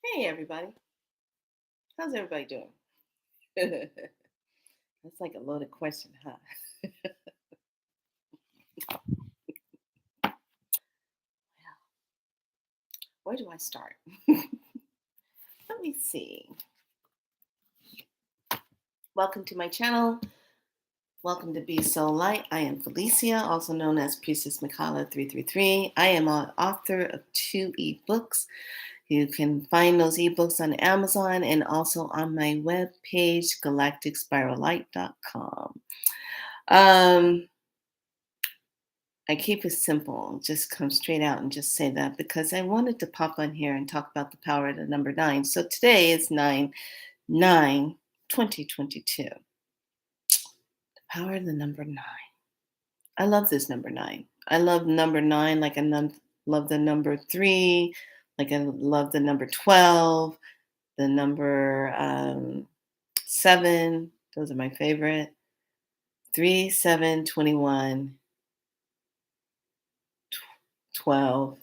Hey, everybody. How's everybody doing? That's like a loaded question, huh? Where do I start? Let me see. Welcome to my channel. Welcome to Be So Light. I am Felicia, also known as Priestess Mikala 333. I am an author of two ebooks. You can find those ebooks on Amazon and also on my webpage, galacticspirallight.com. Um, I keep it simple, just come straight out and just say that because I wanted to pop on here and talk about the power of the number nine. So today is 9 2022. The power of the number nine. I love this number nine. I love number nine like love the number three, like I love the number 12, the number seven. Those are my favorite. 3, 7, 21, 12.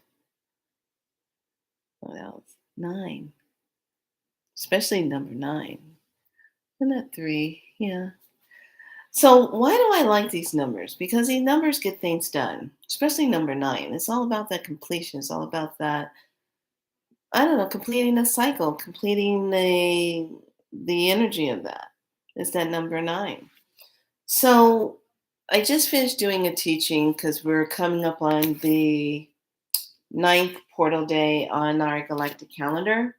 What else? Nine. Especially number nine. And that three, yeah. So why do I like these numbers? Because these numbers get things done, especially number nine. It's all about that completion. It's all about that, I don't know, completing a cycle, completing the energy of that. It's that number nine. So I just finished doing a teaching because we're coming up on the ninth portal day on our galactic calendar,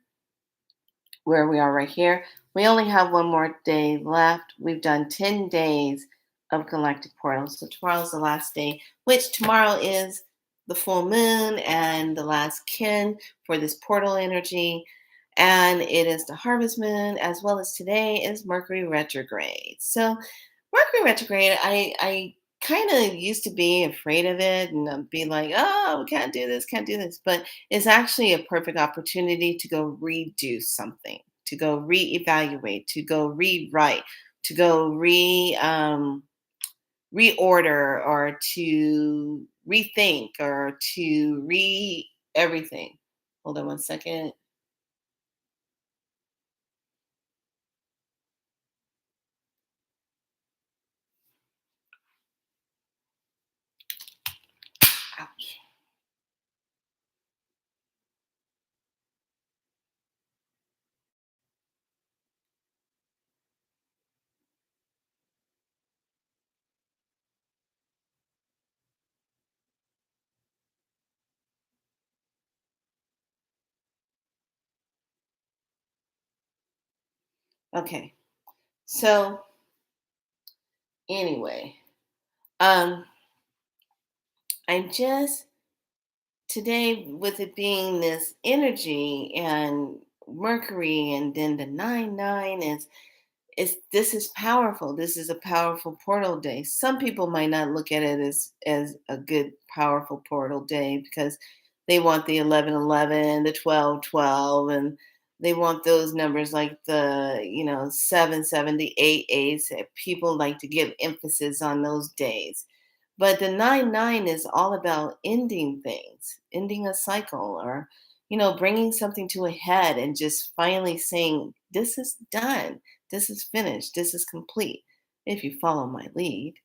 where we are right here. We only have one more day left. We've done 10 days of galactic portals. So tomorrow's the last day, which tomorrow is the full moon and the last kin for this portal energy. And it is the harvest moon, as well as today is Mercury retrograde. So Mercury retrograde, I kind of used to be afraid of it and be like, oh, we can't do this, can't do this. But it's actually a perfect opportunity to go redo something, to go reevaluate, to go rewrite, to go reorder, or to rethink, or to everything. Hold on one second. Ouch. Okay. So anyway, um, I'm just today, with it being this energy and Mercury, and then the 9 9 is this is powerful. This is a powerful portal day. Some people might not look at it as a good powerful portal day because they want the 11 11, the 12 12, and they want those numbers like the 7 7, the 8 8. People like to give emphasis on those days, but the 9 9 is all about ending things, ending a cycle, or, bringing something to a head and just finally saying, this is done. This is finished. This is complete. If you follow my lead.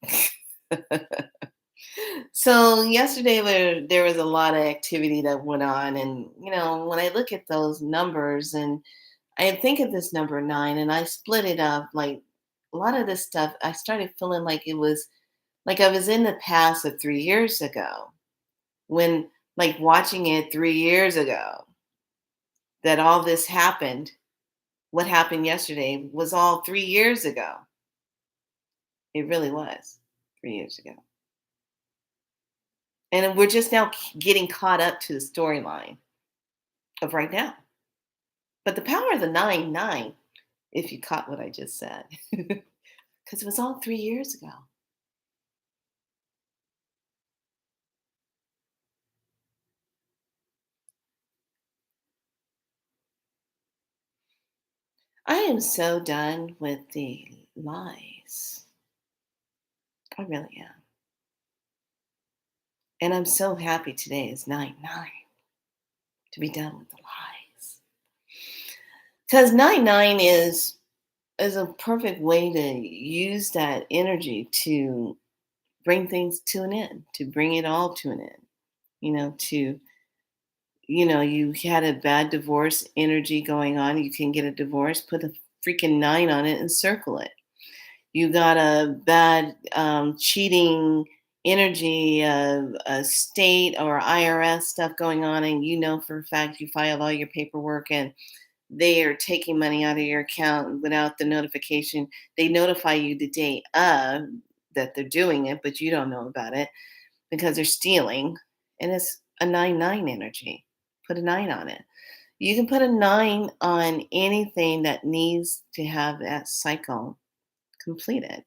So yesterday there was a lot of activity that went on. And, when I look at those numbers and I think of this number nine and I split it up, like a lot of this stuff, I started feeling like it was like I was in the past of 3 years ago, when, like, watching it 3 years ago, that all this happened. What happened yesterday was all 3 years ago. It really was 3 years ago. And we're just now getting caught up to the storyline of right now. But the power of the 9 9, if you caught what I just said, because it was all 3 years ago. I am so done with the lies. I really am. And I'm so happy today is 9 9 to be done with the lies. Because 99 is a perfect way to use that energy to bring things to an end, to bring it all to an end. To you had a bad divorce energy going on. You can get a divorce, put a freaking nine on it and circle it. You got a bad cheating energy of a state or IRS stuff going on, and for a fact you filed all your paperwork and they are taking money out of your account without the notification. They notify you the day of that they're doing it, but you don't know about it because they're stealing. And it's a 9-9 energy. Put a 9 on it. You can put a 9 on anything that needs to have that cycle completed.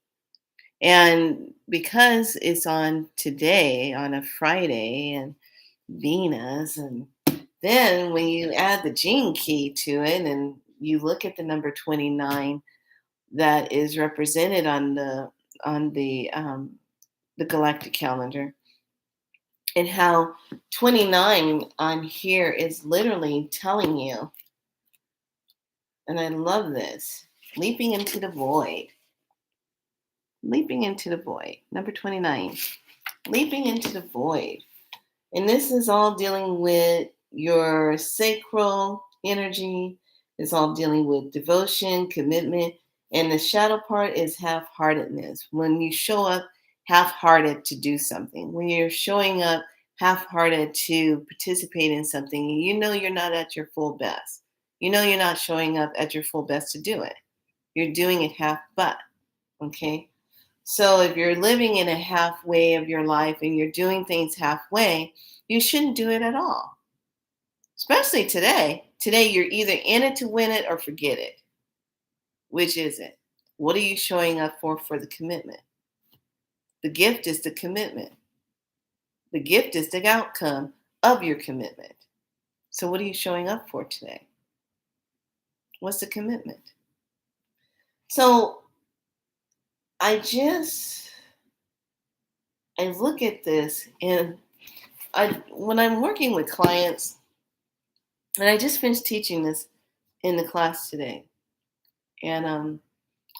And because it's on today, on a Friday, and Venus, and then when you add the gene key to it and you look at the number 29 that is represented on the galactic calendar, and how 29 on here is literally telling you, and I love this, leaping into the void. Leaping into the void. Number 29. Leaping into the void. And this is all dealing with your sacral energy. It's all dealing with devotion, commitment. And the shadow part is half-heartedness. When you show up half-hearted to do something, when you're showing up half-hearted to participate in something, you're not at your full best. You're not showing up at your full best to do it. You're doing it half-butt. Okay? So if you're living in a halfway of your life and you're doing things halfway, you shouldn't do it at all. Especially today. Today, you're either in it to win it or forget it. Which is it? What are you showing up for the commitment? The gift is the commitment. The gift is the outcome of your commitment. So what are you showing up for today? What's the commitment? So I look at this, and when I'm working with clients, and I just finished teaching this in the class today, and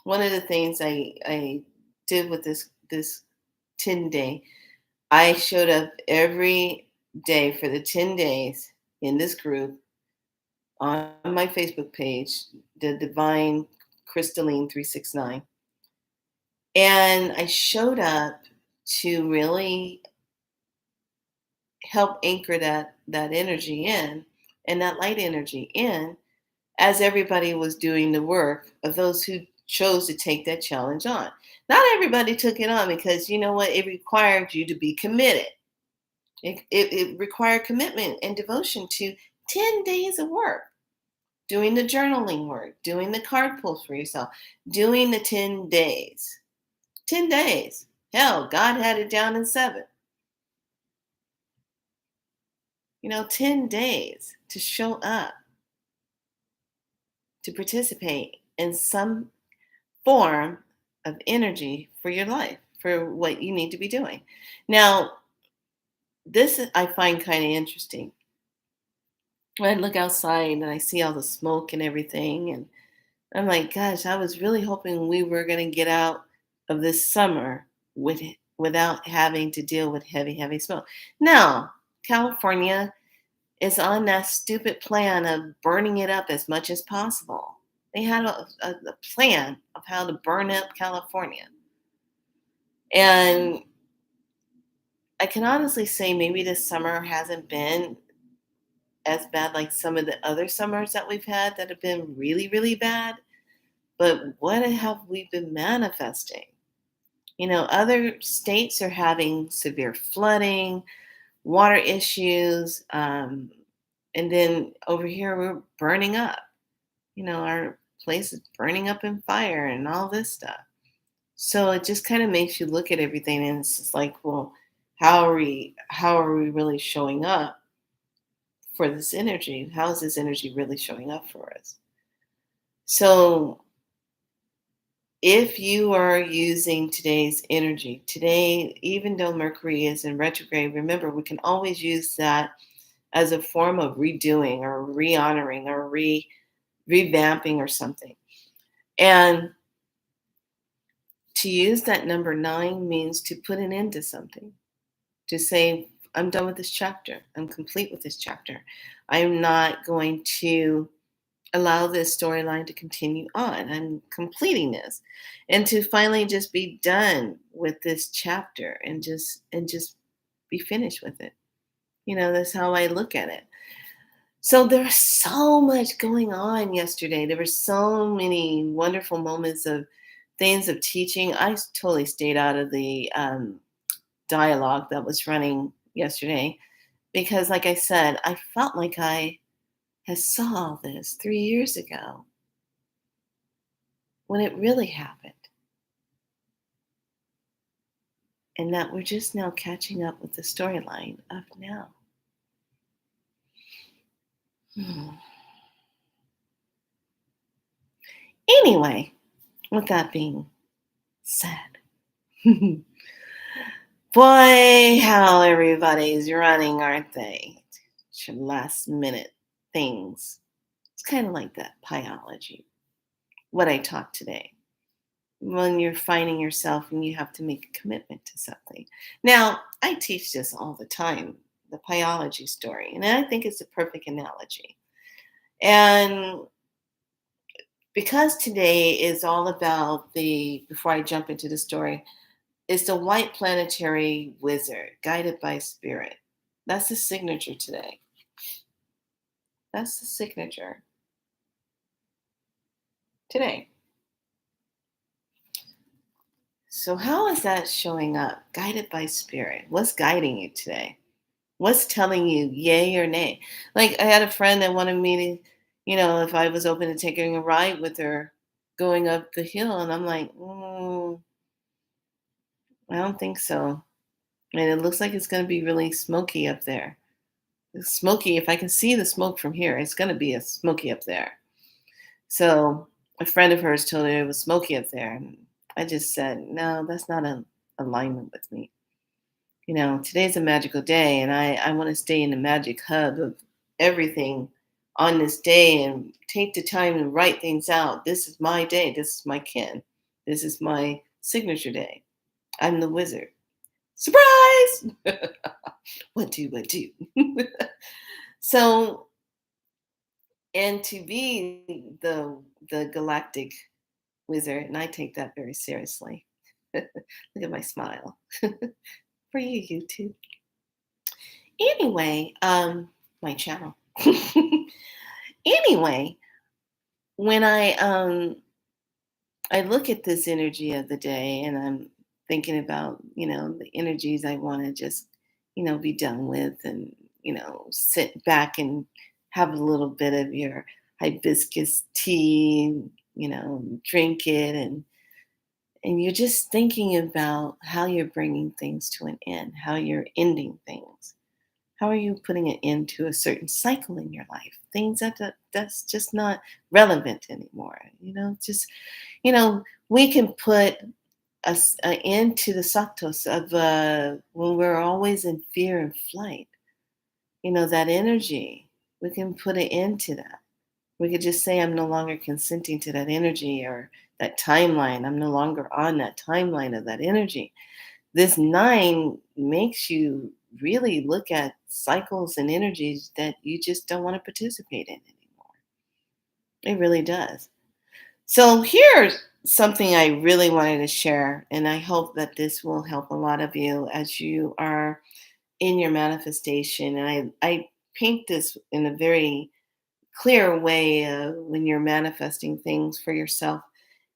one of the things I did with this 10-day, I showed up every day for the 10 days in this group on my Facebook page, the Divine Crystalline 369, and I showed up to really help anchor that energy in, and that light energy in, as everybody was doing the work of those who chose to take that challenge on. Not everybody took it on because you know what? It required you to be committed. It required commitment and devotion to 10 days of work, doing the journaling work, doing the card pulls for yourself, doing the 10 days. 10 days. Hell, God had it down in 7. 10 days to show up, to participate in some form of energy for your life, for what you need to be doing. Now, I find kind of interesting. When I look outside and I see all the smoke and everything, and I'm like, gosh, I was really hoping we were going to get out of this summer without having to deal with heavy, heavy smoke. Now, California is on that stupid plan of burning it up as much as possible. They had a plan of how to burn up California. And I can honestly say maybe this summer hasn't been as bad like some of the other summers that we've had that have been really, really bad. But what have we been manifesting? Other states are having severe flooding, water issues, and then over here we're burning up. Our place is burning up in fire and all this stuff. So it just kind of makes you look at everything, and it's just like, well, how are we really showing up for this energy? How is this energy really showing up for us? So if you are using today's energy, today, even though Mercury is in retrograde, remember, we can always use that as a form of redoing or re-honoring or revamping or something. And to use that number 9 means to put an end to something, to say, I'm done with this chapter. I'm complete with this chapter. I'm not going to allow this storyline to continue on. I'm completing this. And to finally just be done with this chapter and just be finished with it. That's how I look at it. So there was so much going on yesterday. There were so many wonderful moments of things of teaching. I totally stayed out of the dialogue that was running yesterday because, like I said, I felt like I had saw all this 3 years ago when it really happened, and that we're just now catching up with the storyline of now. Hmm. Anyway, with that being said, boy, how everybody's running, aren't they? Last minute things. It's kind of like that biology, what I taught today. When you're finding yourself and you have to make a commitment to something. Now, I teach this all the time, the biology story, and I think it's a perfect analogy. And because today is all about before I jump into the story, it's the white planetary wizard guided by spirit. That's the signature today. That's the signature today. So, how is that showing up? Guided by spirit. What's guiding you today? What's telling you yay or nay? Like, I had a friend that wanted me to, if I was open to taking a ride with her going up the hill. And I'm like, I don't think so. And it looks like it's going to be really smoky up there. It's smoky. If I can see the smoke from here, it's going to be a smoky up there. So a friend of hers told her it was smoky up there. And I just said, no, that's not an alignment with me. Today's a magical day, and I want to stay in the magic hub of everything on this day and take the time and write things out. This is my day. This is my kin. This is my signature day. I'm the wizard. Surprise! What do, what do? So, and to be the galactic wizard, and I take that very seriously. Look at my smile. For you, YouTube. Anyway, my channel. Anyway, when I look at this energy of the day and I'm thinking about, the energies I want to just, be done with and, sit back and have a little bit of your hibiscus tea, drink it and you're just thinking about how you're bringing things to an end, how you're ending things. How are you putting an end to a certain cycle in your life? Things that's just not relevant anymore. Just we can put an end to the saktos of when we're always in fear and flight. That energy. We can put an end to that. We could just say, I'm no longer consenting to that energy or that timeline. I'm no longer on that timeline of that energy. This 9 makes you really look at cycles and energies that you just don't want to participate in anymore. It really does. So here's something I really wanted to share, and I hope that this will help a lot of you as you are in your manifestation. And I paint this in a very clear way when you're manifesting things for yourself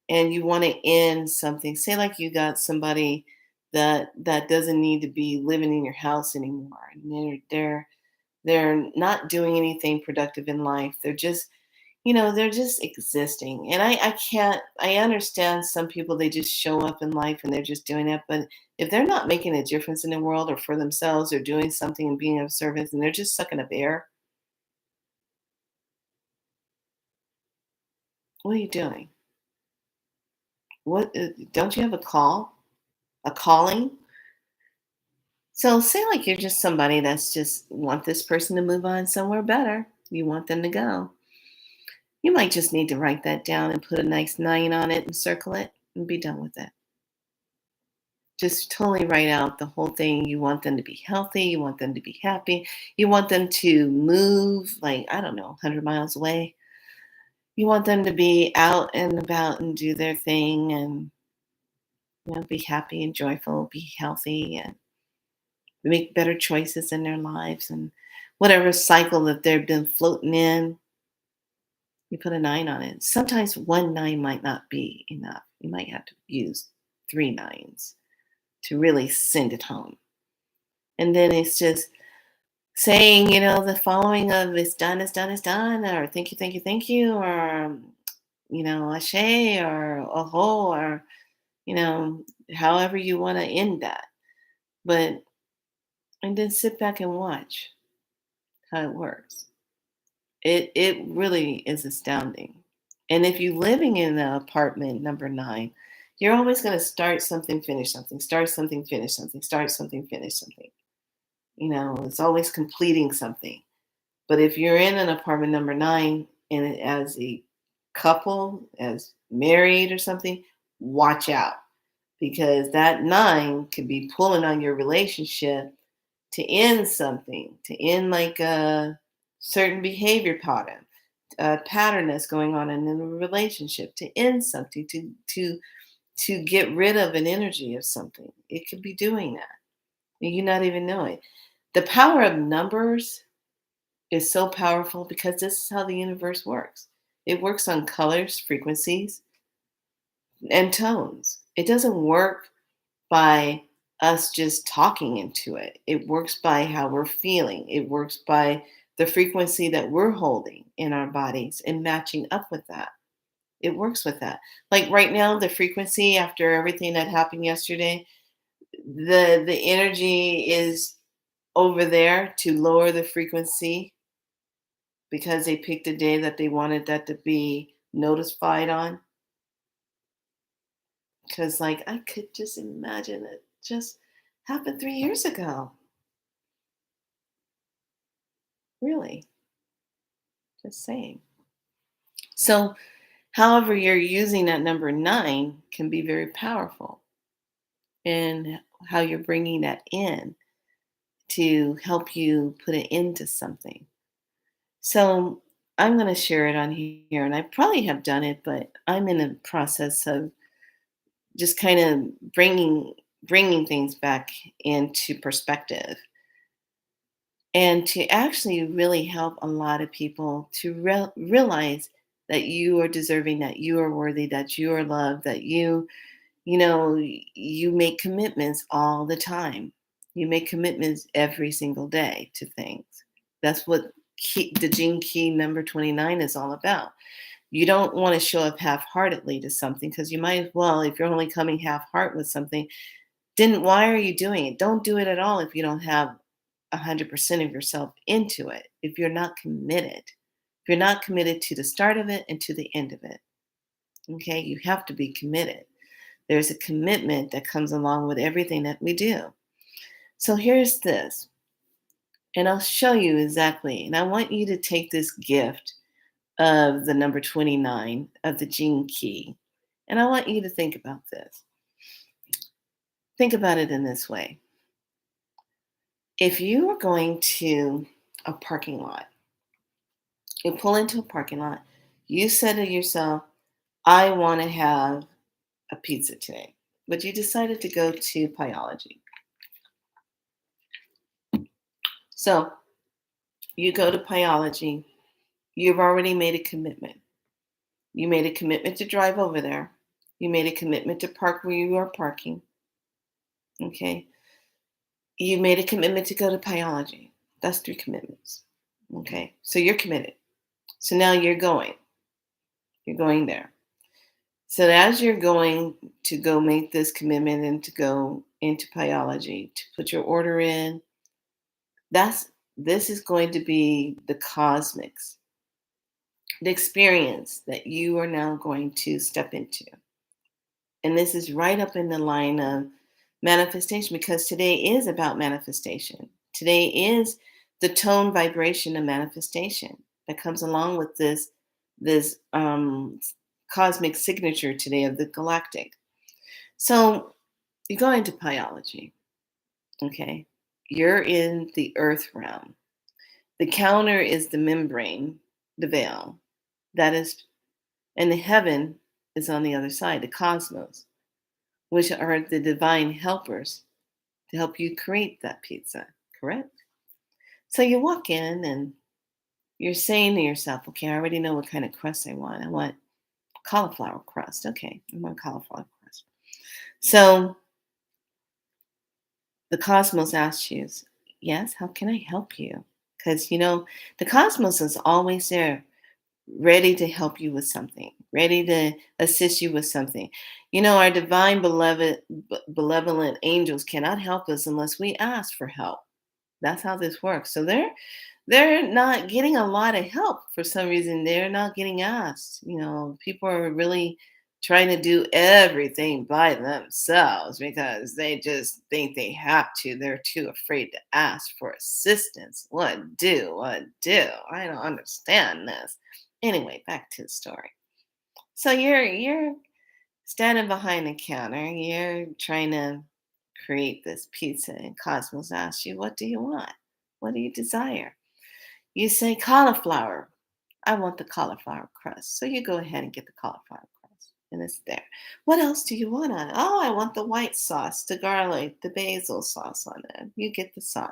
and you want to end something. Say like you got somebody that doesn't need to be living in your house anymore, and they're not doing anything productive in life. They're just existing. And I can't, I understand some people, they just show up in life and they're just doing it. But if they're not making a difference in the world or for themselves or doing something and being of service and they're just sucking up air, what are you doing? What don't you have a calling? So say like you're just somebody that's just want this person to move on somewhere better. You want them to go. You might just need to write that down and put a nice 9 on it and circle it and be done with it. Just totally write out the whole thing. You want them to be healthy, you want them to be happy, you want them to move, like, I don't know, 100 miles away. You want them to be out and about and do their thing and, be happy and joyful, be healthy, and make better choices in their lives. And whatever cycle that they've been floating in, you put a 9 on it. Sometimes one 9 might not be enough. You might have to use 3 nines to really send it home. And then it's just saying, the following of "is done, is done, is done," or thank you," or, ashe, or oho, or, however you want to end that. But, and then sit back and watch how it works. It really is astounding. And if you're living in the apartment number 9, you're always going to start something, finish something, start something, finish something, start something, finish something. It's always completing something. But if you're in an apartment number 9 and as a couple, as married or something, watch out, because that 9 could be pulling on your relationship to end something, to end like a certain behavior pattern, a pattern that's going on in a relationship, to end something, to get rid of an energy of something. It could be doing that, and you not even know it. The power of numbers is so powerful because this is how the universe works. It works on colors, frequencies, and tones. It doesn't work by us just talking into it. It works by how we're feeling. It works by the frequency that we're holding in our bodies and matching up with that. It works with that. Like right now, the frequency after everything that happened yesterday, the energy is over there to lower the frequency because they picked a day that they wanted that to be notified on. Because, like, I could just imagine it just happened 3 years ago. Really, just saying. So, however, you're using that number 9 can be very powerful in how you're bringing that in to help you put it into something. So, I'm going to share it on here, and I probably have done it, but I'm in a process of just kind of bringing things back into perspective and to actually really help a lot of people to realize that you are deserving, that you are worthy, that you are loved, that you make commitments all the time. You make commitments every single day to things. That's what the gene key number 29 is all about. You don't want to show up half-heartedly to something, because you might as well, if you're only coming half-heart with something, then why are you doing it? Don't do it at all if you don't have 100% of yourself into it. If you're not committed to the start of it and to the end of it. Okay, you have to be committed. There's a commitment that comes along with everything that we do. So here's this, and I'll show you exactly. And I want you to take this gift of the number 29 of the gene key, and I want you to think about this. Think about it in this way. If you are going to a parking lot, you pull into a parking lot, you said to yourself, I want to have a pizza today, but you decided to go to Pyology. So you go to Pyology, you've already made a commitment. You made a commitment to drive over there. You made a commitment to park where you are parking. Okay. You made a commitment to go to Pyology. That's 3 commitments. Okay. So you're committed. So now you're going. You're going there. So as you're going to go make this commitment and to go into Pyology, to put your order in, this is going to be the cosmics, the experience that you are now going to step into. And this is right up in the line of manifestation, because today is about manifestation. Today is the tone vibration of manifestation that comes along with this this cosmic signature today of the galactic. So you go into biology, okay? You're in the earth realm. The counter is the membrane, the veil. That is, and the heaven is on the other side, the cosmos, which are the divine helpers to help you create that pizza, correct? So you walk in and you're saying to yourself, okay, I already know what kind of crust I want. I want cauliflower crust. Okay, I want cauliflower crust. So the cosmos asks you, yes, how can I help you? Because, the cosmos is always there, ready to help you with something, ready to assist you with something. Our divine benevolent angels cannot help us unless we ask for help. That's how this works. So they're not getting a lot of help for some reason. They're not getting asked. People are really trying to do everything by themselves because they just think they have to. They're too afraid to ask for assistance. What do? What do? I don't understand this. Anyway, back to the story. So you're standing behind the counter. You're trying to create this pizza, and Cosmos asks you, "What do you want? What do you desire?" You say cauliflower. I want the cauliflower crust. So you go ahead and get the cauliflower crust, and it's there. What else do you want on it? Oh, I want the white sauce, the garlic, the basil sauce on it. You get the sauce.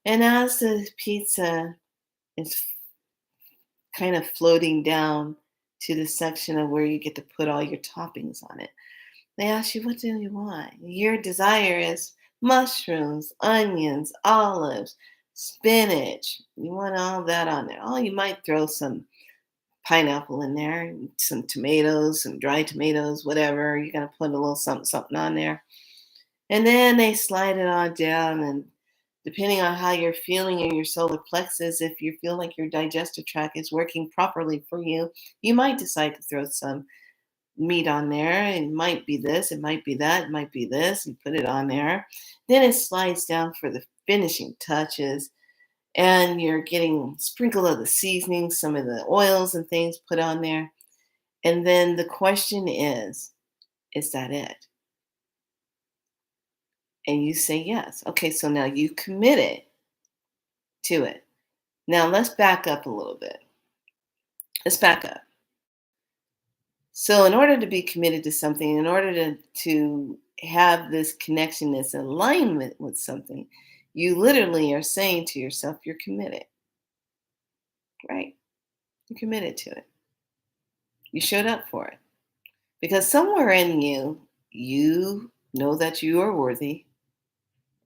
And as the pizza is kind of floating down to the section of where you get to put all your toppings on it, they ask you, what do you want? Your desire is mushrooms, onions, olives, spinach. You want all that on there. Oh, you might throw some pineapple in there, some tomatoes, some dried tomatoes, whatever. You're going to put a little something, something on there. And then they slide it all down. And depending on how you're feeling in your solar plexus, if you feel like your digestive tract is working properly for you, you might decide to throw some meat on there. It might be this, it might be that, it might be this. You put it on there. Then it slides down for the finishing touches. And you're getting sprinkle of the seasoning, some of the oils and things put on there. And then the question is that it? And you say yes. Okay, so now you committed to it. Now let's back up a little bit. Let's back up. So in order to be committed to something, in order to have this connection, this alignment with something, you literally are saying to yourself, you're committed, right? You're committed to it. You showed up for it. Because somewhere in you, you know that you are worthy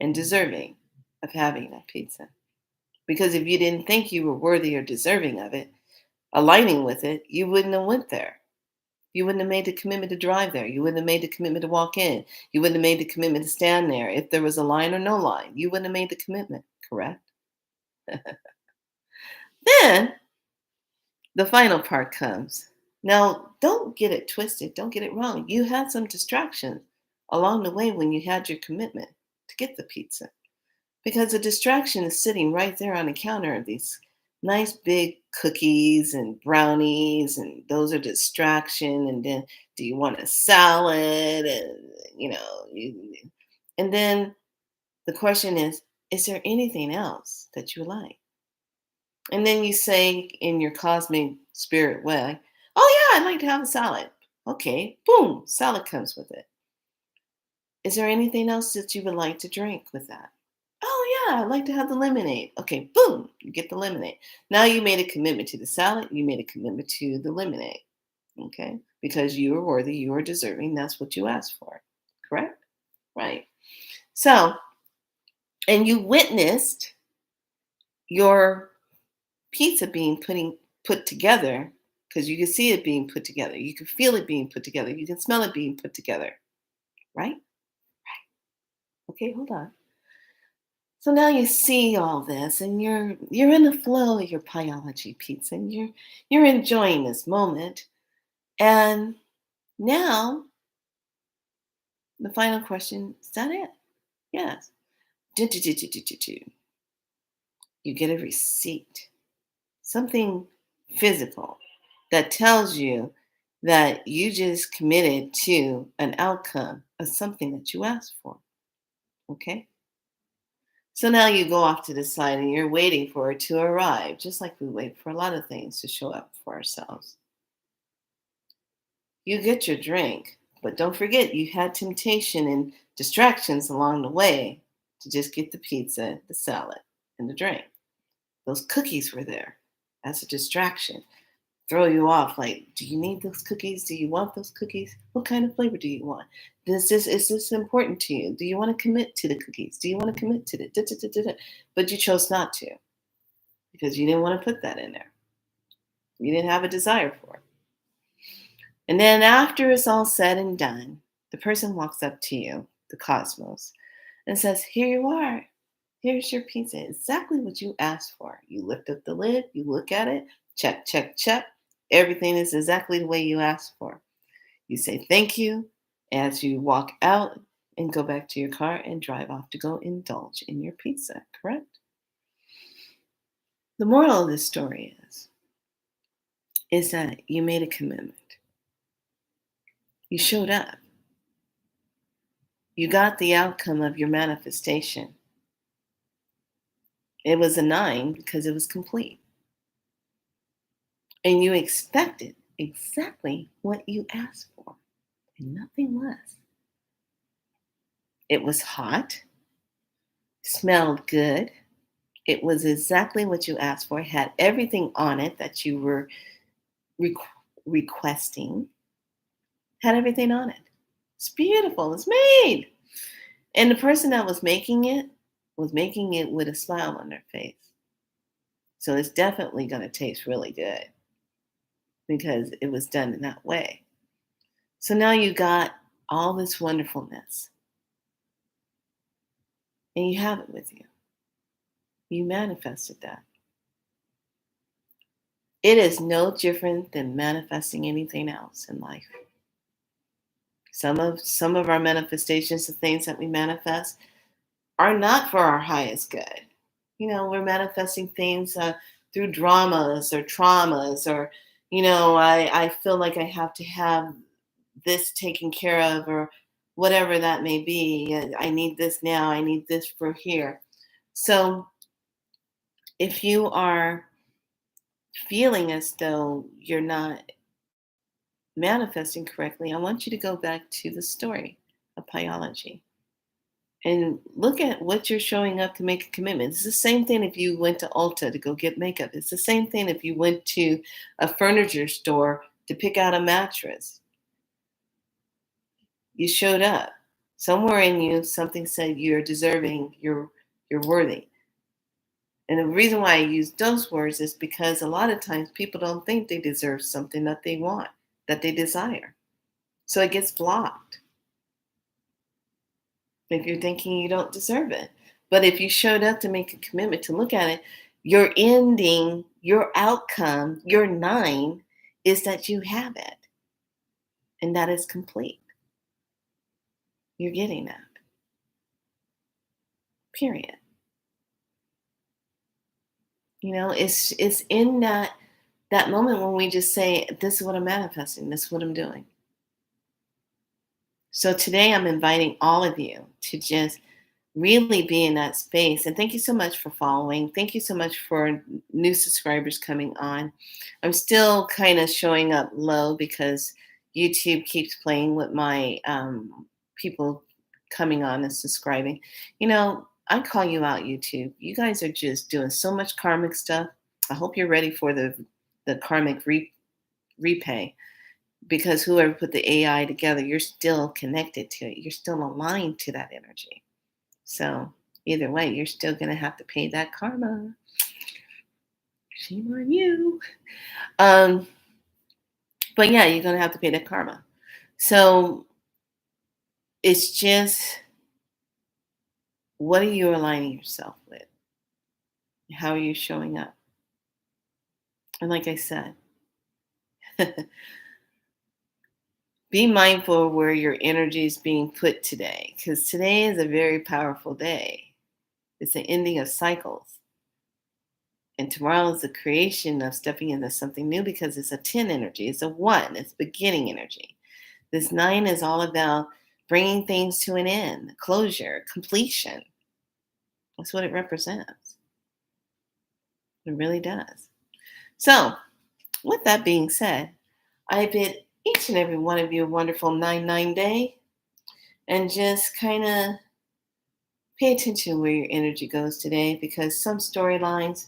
and deserving of having that pizza. Because if you didn't think you were worthy or deserving of it, aligning with it, you wouldn't have went there. You wouldn't have made the commitment to drive there. You wouldn't have made the commitment to walk in. You wouldn't have made the commitment to stand there. If there was a line or no line, you wouldn't have made the commitment, correct? Then the final part comes. Now, don't get it twisted. Don't get it wrong. You had some distractions along the way when you had your commitment to get the pizza. Because the distraction is sitting right there on the counter of these nice big cookies and brownies, and those are distraction. And then, do you want a salad? And and then the question is there anything else that you like? And then you say in your cosmic spirit way, oh yeah, I'd like to have a salad. Okay, boom, salad comes with it. Is there anything else that you would like to drink with that? Oh yeah, I'd like to have the lemonade. Okay, boom, you get the lemonade. Now you made a commitment to the salad, you made a commitment to the lemonade. Okay? Because you are worthy, you are deserving, that's what you asked for. Correct? Right. So, and you witnessed your pizza being put together because you can see it being put together. You can feel it being put together. You can smell it being put together. Right? Okay, hold on. So now you see all this and you're in the flow of your biology pizza and you're enjoying this moment. And now the final question, is that it? Yes. Do. You get a receipt. Something physical. that tells you that you just committed to an outcome of something that you asked for. Okay? So now you go off to the side and you're waiting for it to arrive, just like we wait for a lot of things to show up for ourselves. You get your drink, but don't forget you had temptation and distractions along the way to just get the pizza, the salad, and the drink. Those cookies were there. That's a distraction. Throw you off like, do you need those cookies? Do you want those cookies? What kind of flavor do you want? Is this important to you? Do you want to commit to the cookies? Do you want to commit to the da, da, da, da, da? But you chose not to because you didn't want to put that in there. You didn't have a desire for it. And then after it's all said and done, the person walks up to you, the cosmos, and says, here you are. Here's your pizza. Exactly what you asked for. You lift up the lid, you look at it, check, check, check. Everything is exactly the way you asked for. You say thank you as you walk out and go back to your car and drive off to go indulge in your pizza, correct? The moral of this story is that you made a commitment. You showed up. You got the outcome of your manifestation. It was a 9 because it was complete. And you expected exactly what you asked for and nothing less. It was hot, smelled good. It was exactly what you asked for, had everything on it that you were requesting, had everything on it. It's beautiful. It's made. And the person that was making it with a smile on their face. So it's definitely going to taste really good because it was done in that way. So now you got all this wonderfulness and you have it with you. You manifested that. It is no different than manifesting anything else in life. Some of our manifestations, the things that we manifest, are not for our highest good. We're manifesting things through dramas or traumas, or I feel like I have to have this taken care of, or whatever that may be. I need this now. I need this for here. So if you are feeling as though you're not manifesting correctly, I want you to go back to the story of Pyology and look at what you're showing up to make a commitment. It's the same thing if you went to Ulta to go get makeup. It's the same thing if you went to a furniture store to pick out a mattress. You showed up. Somewhere in you, something said you're deserving, you're worthy. And the reason why I use those words is because a lot of times people don't think they deserve something that they want, that they desire. So it gets blocked if you're thinking you don't deserve it. But if you showed up to make a commitment to look at it, your ending, your outcome, your 9 is that you have it. And that is complete. You're getting that. Period. It's in that moment when we just say, this is what I'm manifesting, this is what I'm doing. So today I'm inviting all of you to just really be in that space. And thank you so much for following. Thank you so much for new subscribers coming on. I'm still kind of showing up low because YouTube keeps playing with my people coming on and subscribing. I call you out, YouTube. You guys are just doing so much karmic stuff. I hope you're ready for the karmic repay, because whoever put the AI together, you're still connected to it. You're still aligned to that energy. So either way, you're still going to have to pay that karma. Shame on you. But yeah, you're going to have to pay that karma. So it's just, what are you aligning yourself with? How are you showing up? And like I said, be mindful of where your energy is being put today, because today is a very powerful day. It's the ending of cycles. And tomorrow is the creation of stepping into something new because it's a 10 energy. It's a 1. It's beginning energy. This 9 is all about bringing things to an end, closure, completion. That's what it represents. It really does. So, with that being said, I bid each and every one of you a wonderful 9-9 day, and just kind of pay attention where your energy goes today, because some storylines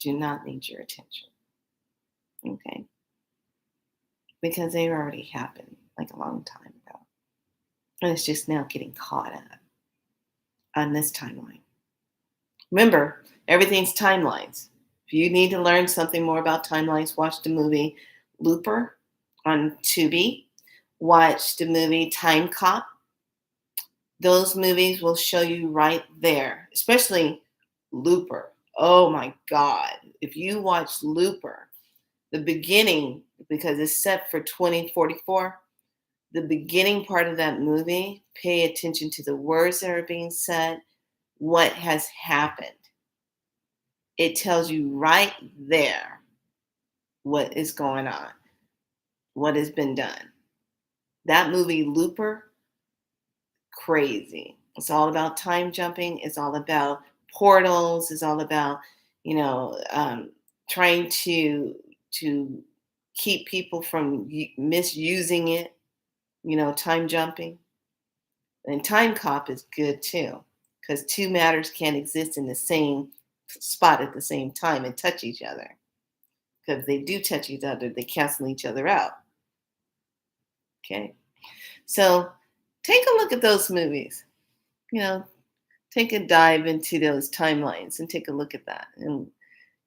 do not need your attention. Okay? Because they already happened like a long time ago. And it's just now getting caught up on this timeline. Remember, everything's timelines. If you need to learn something more about timelines, watch the movie Looper on Tubi. Watch the movie Time Cop. Those movies will show you right there, especially Looper. Oh my God. If you watch Looper, the beginning, because it's set for 2044, the beginning part of that movie, pay attention to the words that are being said, what has happened. It tells you right there what is going on, what has been done. That movie, Looper, crazy. It's all about time jumping. It's all about portals. It's all about, trying to keep people from misusing it. Time jumping. And Time Cop is good too, because two matters can't exist in the same spot at the same time and touch each other. Because if they do touch each other, they cancel each other out. Okay. So take a look at those movies. Take a dive into those timelines and take a look at that, and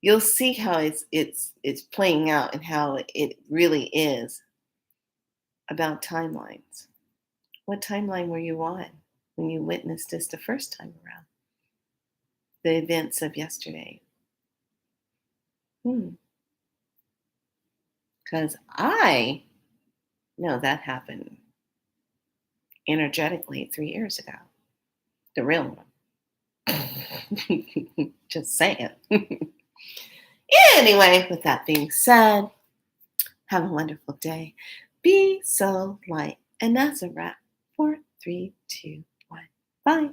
you'll see how it's playing out and how it really is about timelines. What timeline were you on when you witnessed this the first time around? The events of yesterday. Because I know that happened energetically 3 years ago. The real one. Just saying. Anyway, with that being said, have a wonderful day. Be so light. And that's a wrap. 4, 3, 2, 1. Bye.